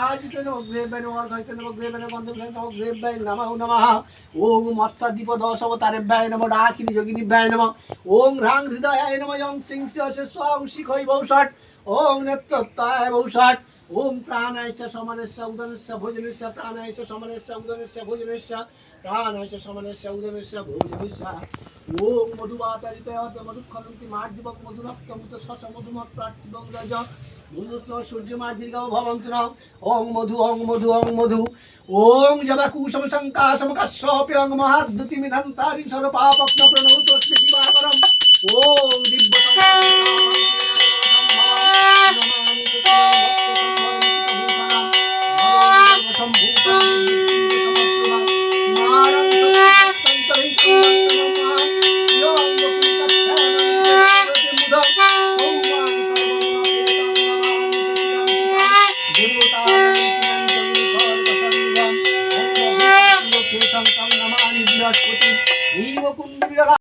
রাজিতে নমঃ গ্রেবায় নমঃ অর্ঘ্যতে নমঃ গ্রেবায় নমঃ গন্ধর্বায় নমঃ গ্রেবায় নমঃ নমঃ ওম মত্তাদীপ দশ অবতারেভ্যায় নমঃ ডাকিনী যোগিনীভ্যায় নমঃ ওম হ্রাং হৃদয়ায় নমঃ যং সিং স্বং শিখৈ বৌষট ওম নেত্রত্বায় বৌষট ওম প্রাণায়স্য সমানেস্য উদনস্য ভোজনস্য প্রাণায়স্য সমানেস্য উদনস্য ভোজনস্য প্রাণায়স্য সমানেস্য উদনস্য ভোজনস্য ওম মধুবাতাজিতয় মধুক্ষরন্তি মার্দিবক মধুরক্তমুত শশ মধুমৎ প্রার্থিবং রজ মধুস্ম সূর্যমার্জির্গম ভবন্তু নঃ ওং মধু ওং মধু ওং মধু ওং জবাকুশম শঙ্কাশম কাশ্যপ্যং মহাদ্যুতি মিদন্তারি সর্বপাপক্ন প্রণৌতস্মি দিবাকরম ওং দিব্য